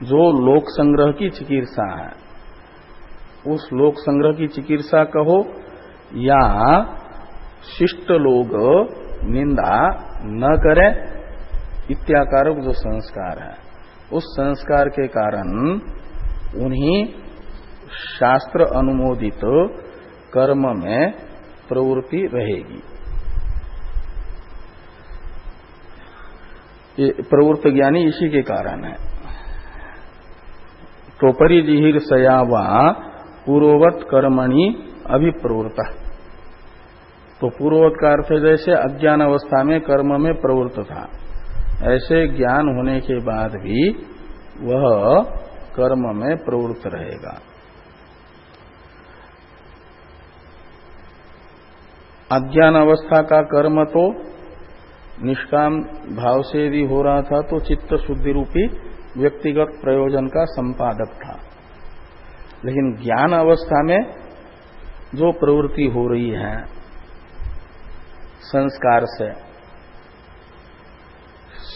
जो लोक संग्रह की चिकित्सा है, उस लोक संग्रह की चिकित्सा कहो या शिष्ट लोग निंदा न करें इत्याकारक जो संस्कार है, उस संस्कार के कारण उन्हीं शास्त्र अनुमोदित कर्म में प्रवृत्ति रहेगी। ये प्रवृत्त ज्ञानी इसी के कारण है। तो परिजिहीर्षया वा पूर्ववत कर्मणि अभिप्रवृत्त, तो पूर्ववत का अर्थ है जैसे अज्ञान अवस्था में कर्म में प्रवृत्त था, ऐसे ज्ञान होने के बाद भी वह कर्म में प्रवृत्त रहेगा। अज्ञान अवस्था का कर्म तो निष्काम भाव से यदि हो रहा था तो चित्त शुद्धि रूपी व्यक्तिगत प्रयोजन का संपादक था। लेकिन ज्ञान अवस्था में जो प्रवृत्ति हो रही है संस्कार से,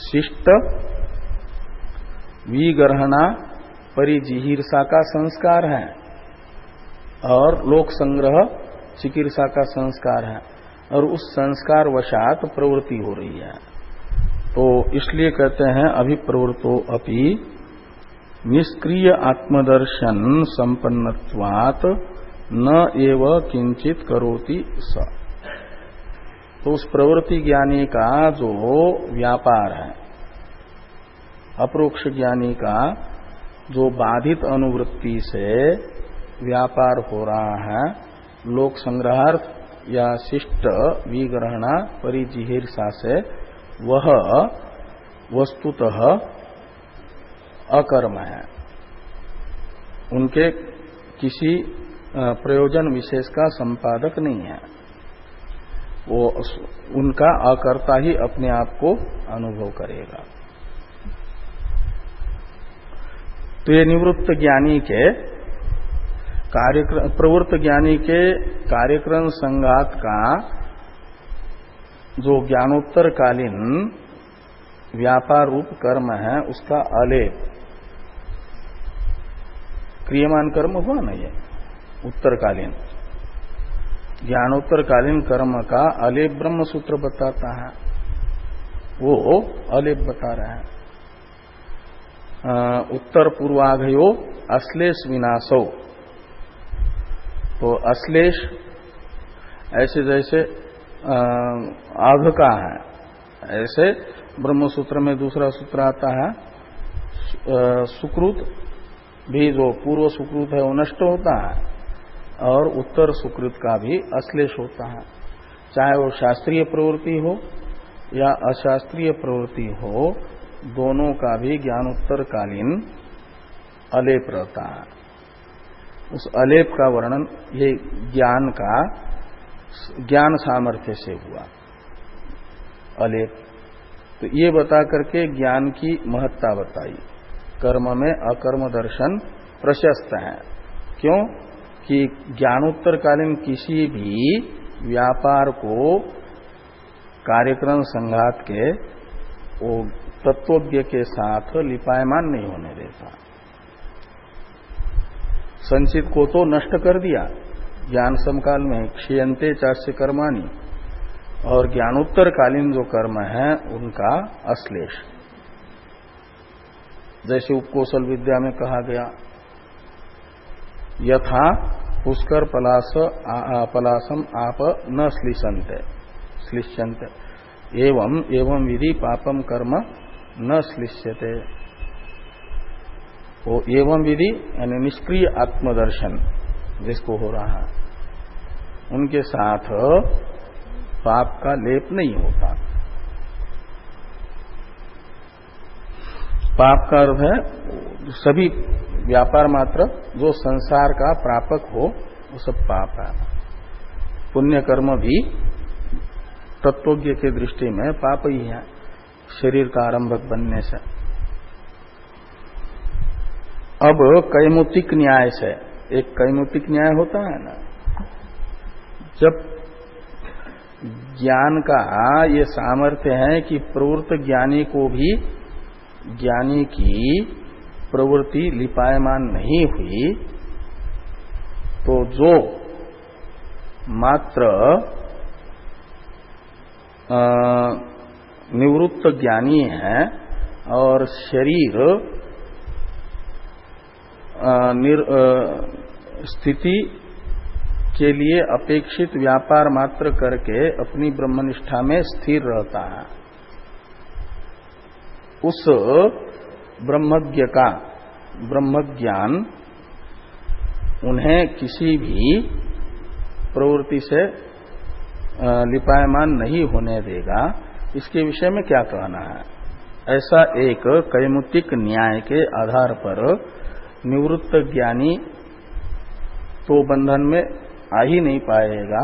शिष्ट विग्रहणा परिजिहीर्षा का संस्कार है और लोक संग्रह चिकित्सा का संस्कार है, और उस संस्कार वशात प्रवृत्ति हो रही है। तो इसलिए कहते हैं अभिप्रवृत्तो अपि निष्क्रिय आत्मदर्शन संपन्नत्वात् न एव किंचित करोति स। तो उस प्रवृत्ति ज्ञानी का जो व्यापार है, अपरोक्ष ज्ञानी का जो बाधित अनुवृत्ति से व्यापार हो रहा है, लोक संग्रहार्थ या शिष्ट विग्रहणा परिजिहीर्षा से, वह वस्तुतः अकर्म है, उनके किसी प्रयोजन विशेष का संपादक नहीं है, वो उनका अकर्ता ही अपने आप को अनुभव करेगा। तो ये निवृत्त ज्ञानी के प्रवृत्त ज्ञानी के कार्यक्रम संघात का जो ज्ञानोत्तर कालीन व्यापार रूप कर्म है, उसका अलेप क्रियमान कर्म हुआ ना, ये उत्तरकालीन ज्ञानोत्तरकालीन कर्म का अलेप ब्रह्म सूत्र बताता है, वो अलेप बता रहे हैं। उत्तर पूर्वाघयो अश्लेष विनाशो, तो अश्लेष ऐसे जैसे आघ का है, ऐसे ब्रह्मसूत्र में दूसरा सूत्र आता है, सुकृत भी जो पूर्व सुकृत है वो नष्ट होता है, और उत्तर सुकृत का भी अश्लेष होता है। चाहे वो शास्त्रीय प्रवृत्ति हो या अशास्त्रीय प्रवृत्ति हो, दोनों का भी ज्ञानोत्तरकालीन अलेप रहता है। उस अलेप का वर्णन ये ज्ञान का ज्ञान सामर्थ्य से हुआ अलेप। तो ये बता करके ज्ञान की महत्ता बताई कर्म में अकर्म दर्शन प्रशस्त है। क्यों कि ज्ञानोत्तरकालीन किसी भी व्यापार को कार्यक्रम संघात के वो तत्वज्ञ के साथ लिपायमान नहीं होने देता। संचित को तो नष्ट कर दिया ज्ञान समकाल में, क्षीयन्ते चास्य कर्माणि, और ज्ञानोत्तरकालीन जो कर्म है उनका अश्लेष, जैसे उपकोशल विद्या में कहा गया यथा पुष्कर पलासम आप न श्लिष्यन्ते एवं विधि पापम कर्म न श्लिष्यते। वो एवं विधि यानी निष्क्रिय आत्मदर्शन जिसको हो रहा है उनके साथ पाप का लेप नहीं होता। पाप का अर्थ है सभी व्यापार मात्र जो संसार का प्रापक हो वो सब पाप है। पुण्य कर्म भी तत्वज्ञ के दृष्टि में पाप ही है शरीर का आरंभक बनने से। अब कैमुतिक न्याय से, एक कैमुतिक न्याय होता है ना, जब ज्ञान का ये सामर्थ्य है कि प्रवृत्त ज्ञानी को भी ज्ञानी की प्रवृत्ति लिपायमान नहीं हुई, तो जो मात्र निवृत्त ज्ञानी है और शरीर स्थिति के लिए अपेक्षित व्यापार मात्र करके अपनी ब्रह्मनिष्ठा में स्थिर रहता है, उस ब्रह्मज्ञ का ब्रह्मज्ञान उन्हें किसी भी प्रवृत्ति से लिपायमान नहीं होने देगा। इसके विषय में क्या कहना है? ऐसा एक कैमुतिक न्याय के आधार पर निवृत्त ज्ञानी तो बंधन में आ ही नहीं पाएगा,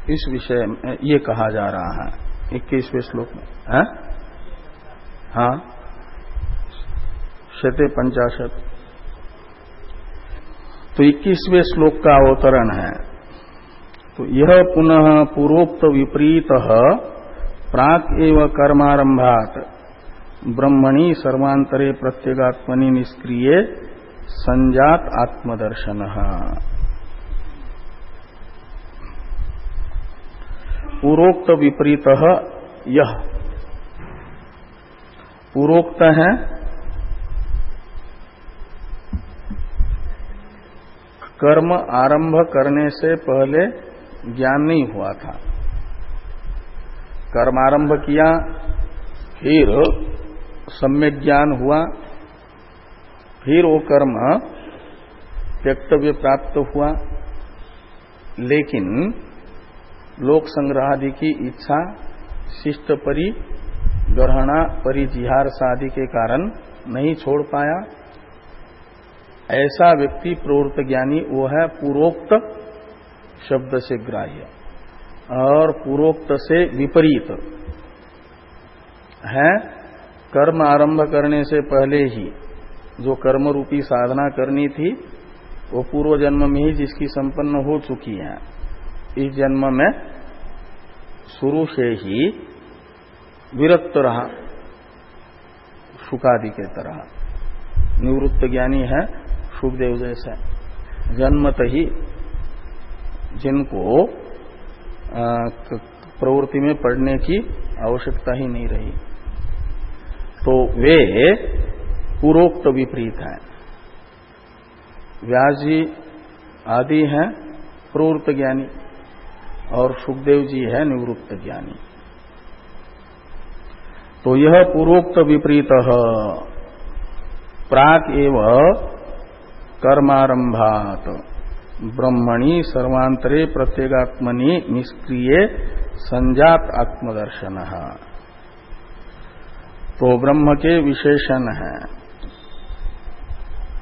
इस विषय में ये कहा जा रहा है 21वें श्लोक में है? हाँ, शते 50। तो 21वें श्लोक का अवतरण है। तो यह पुनः पूर्वोक्त विपरीत प्राक एव कर्मारंभात ब्रह्मणि सर्वांतरे प्रत्यगात्मनि निष्क्रिय संजात आत्मदर्शन। पूर्वोक्त विपरीत यह पूर्वोक्त है कर्म आरंभ करने से पहले ज्ञान नहीं हुआ था। कर्म आरंभ किया, फिर सम्यक ज्ञान हुआ, फिर वो कर्म त्यक्तव्य प्राप्त हुआ, लेकिन लोक संग्रह आदि की इच्छा शिष्ट परि ग्रहणा परिजिहार आदि के कारण नहीं छोड़ पाया। ऐसा व्यक्ति प्रवृत्त ज्ञानी वो है पूर्वोक्त शब्द से ग्राह्य और पूर्वोक्त से विपरीत है। कर्म आरंभ करने से पहले ही जो कर्म रूपी साधना करनी थी वो पूर्व जन्म में ही जिसकी संपन्न हो चुकी है, इस जन्म में शुरू से ही विरक्त रहा, शुकादि के तरह। निवृत्त ज्ञानी है सुखदेव जैसा, जन्मत ही जिनको प्रवृत्ति में पढ़ने की आवश्यकता ही नहीं रही, तो वे पूर्वोक्त विपरीत हैं। व्यास जी आदि हैं प्रवृत्त ज्ञानी और सुखदेव जी है निवृत्त ज्ञानी। तो यह पूर्वोक्त विपरीत प्राक एव कर्मारंभात ब्रह्मणि सर्वांतरे प्रत्यगात्मनि निष्क्रिय संजात आत्मदर्शन। तो ब्रह्म के विशेषण है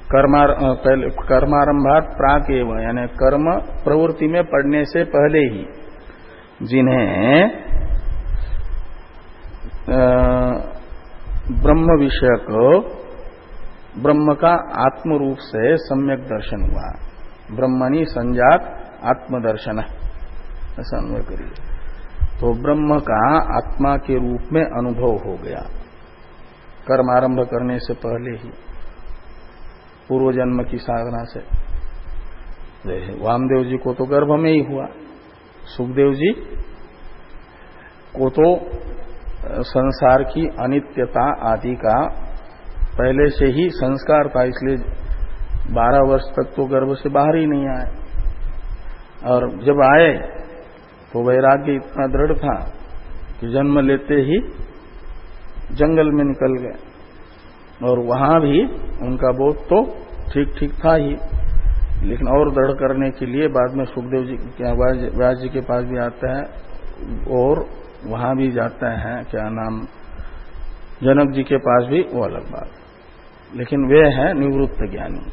कर्मारंभात प्राक एव, यानी कर्म प्रवृत्ति में पड़ने से पहले ही जिन्हें ब्रह्म विषयक ब्रह्म का आत्म रूप से सम्यक दर्शन हुआ। ब्रह्मणि संजात आत्मदर्शन, ऐसा अन्वय करिए। तो ब्रह्म का आत्मा के रूप में अनुभव हो गया कर्म आरंभ करने से पहले ही, पूर्व जन्म की साधना से। वामदेव जी को तो गर्भ में ही हुआ, सुखदेव जी को तो संसार की अनित्यता आदि का पहले से ही संस्कार था, इसलिए 12 वर्ष तक तो गर्भ से बाहर ही नहीं आए। और जब आए तो वैराग्य इतना दृढ़ था कि जन्म लेते ही जंगल में निकल गए, और वहां भी उनका बोध तो ठीक ठीक था ही, लेकिन और दृढ़ करने के लिए बाद में सुखदेव जी व्यास जी के पास भी आते हैं और वहां भी जाते हैं, क्या नाम, जनक जी के पास भी, वो अलग बात। लेकिन वे हैं निवृत्त ज्ञानी,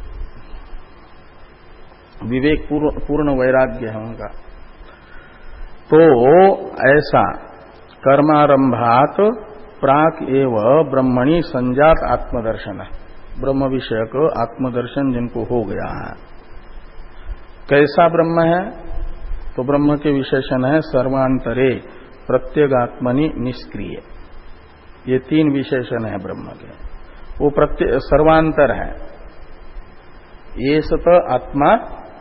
विवेक पूर्ण वैराग्य है उनका। तो ऐसा कर्मारंभात प्राक एव ब्रह्मणि संजात आत्मदर्शन है, ब्रह्म विषयक आत्मदर्शन जिनको हो गया है। कैसा ब्रह्म है? तो ब्रह्म के विशेषण है सर्वांतरे प्रत्यगात्मनि निष्क्रिय। ये 3 विशेषण है ब्रह्म के। वो सर्वांतर है, ये सत आत्मा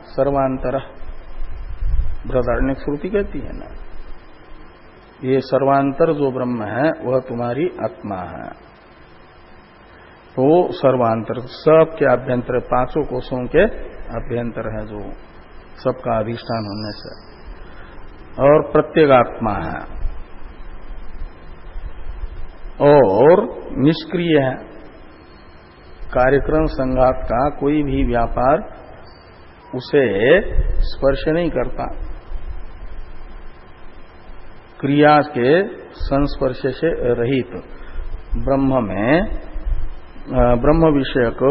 सर्वांतर, बृहदारण्यक श्रुति कहती है ना, ये सर्वांतर जो ब्रह्म है वह तुम्हारी आत्मा है। तो सर्वांतर सबके अभ्यंतर, 5 कोशों के अभ्यंतर है, जो सबका अधिष्ठान होने से, और प्रत्येगात्मा है और निष्क्रिय है। कार्यक्रम संघात का कोई भी व्यापार उसे स्पर्श नहीं करता, क्रिया के संस्पर्श से रहित ब्रह्म में, ब्रह्म विषयक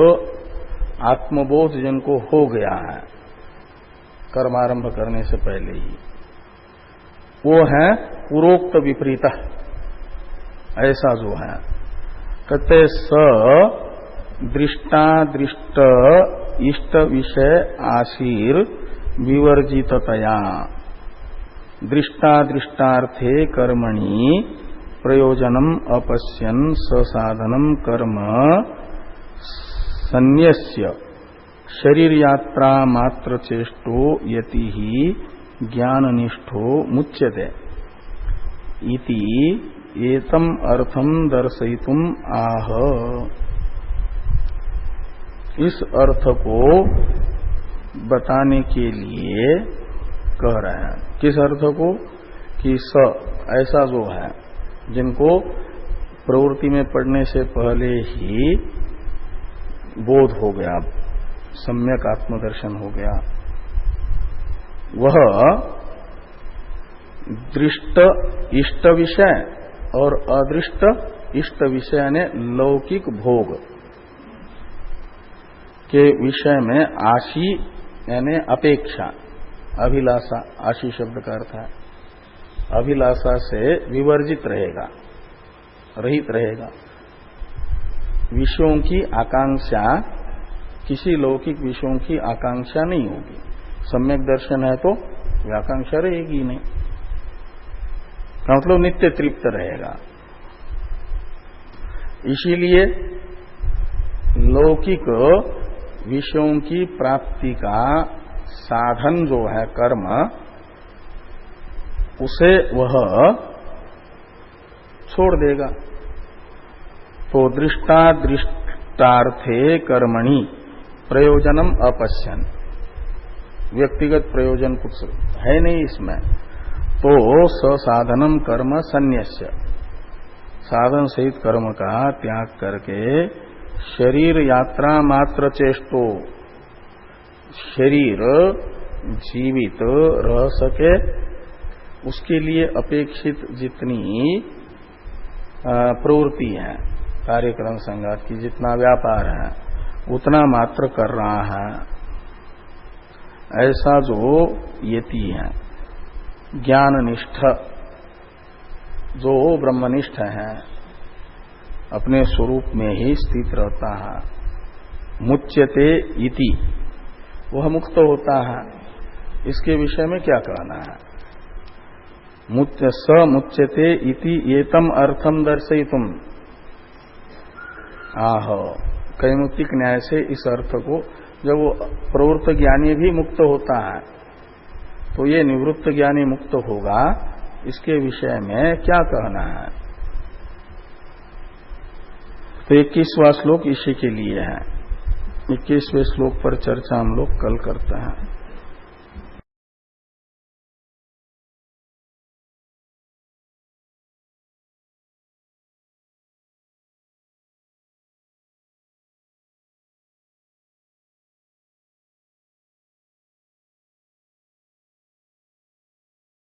आत्मबोध जिनको हो गया है कर्मारंभ करने से पहले ही, वो है पूर्वोक्त विपरीत, ऐसा जो है। कहते स दृष्टादृष्ट इष्ट विषय आशीर विवर्जिततया दृष्टादृष्टार्थे कर्मणि प्रयोजनम अपश्यन् ससाधनम कर्म संन्यस्य शरीर यात्रा मात्र चेष्टो यति ही ज्ञाननिष्ठो मुच्यते इति एतम अर्थम दर्शयितुम आह। इस अर्थ को बताने के लिए कह रहे हैं। किस अर्थ को? कि स ऐसा जो है जिनको प्रवृत्ति में पड़ने से पहले ही बोध हो गया, सम्यक आत्मदर्शन हो गया, वह दृष्ट इष्ट विषय और अदृष्ट इष्ट विषय ने लौकिक भोग के विषय में आशी यानी अपेक्षा, अभिलाषा, आशी शब्द का अर्थ है अभिलाषा से विवर्जित रहेगा, रहित रहेगा। विषयों की आकांक्षा, किसी लौकिक विषयों की आकांक्षा नहीं होगी। सम्यक दर्शन है तो आकांक्षा रहेगी नहीं, का मतलब नित्य तृप्त रहेगा। इसीलिए लौकिक विषयों की प्राप्ति का साधन जो है कर्म, उसे वह छोड़ देगा। तो दृष्टादृष्टार्थे कर्मणि प्रयोजनम अपश्यन्, व्यक्तिगत प्रयोजन कुछ है नहीं इसमें, तो ससाधनम कर्म संन्यस्य, साधन सहित कर्म का त्याग करके शरीर यात्रा मात्र चेष्टो, शरीर जीवित रह सके उसके लिए अपेक्षित जितनी प्रवृत्ति है, कार्यक्रम संघात की जितना व्यापार है उतना मात्र कर रहा है, ऐसा जो यति है ज्ञाननिष्ठ, जो ब्रह्मनिष्ठ है, अपने स्वरूप में ही स्थित रहता है, मुच्यते इति, वह मुक्त होता है, इसके विषय में क्या कहना है? स मुच्यते इति एतम अर्थम दर्शयितुम आह, कैमुक्तिक न्याय से इस अर्थ को, जब वो प्रवृत्त ज्ञानी भी मुक्त होता है तो ये निवृत्त ज्ञानी मुक्त होगा, इसके विषय में क्या कहना है? तो 21वां श्लोक इसी के लिए है। 21वें श्लोक पर चर्चा हम लोग कल करते हैं।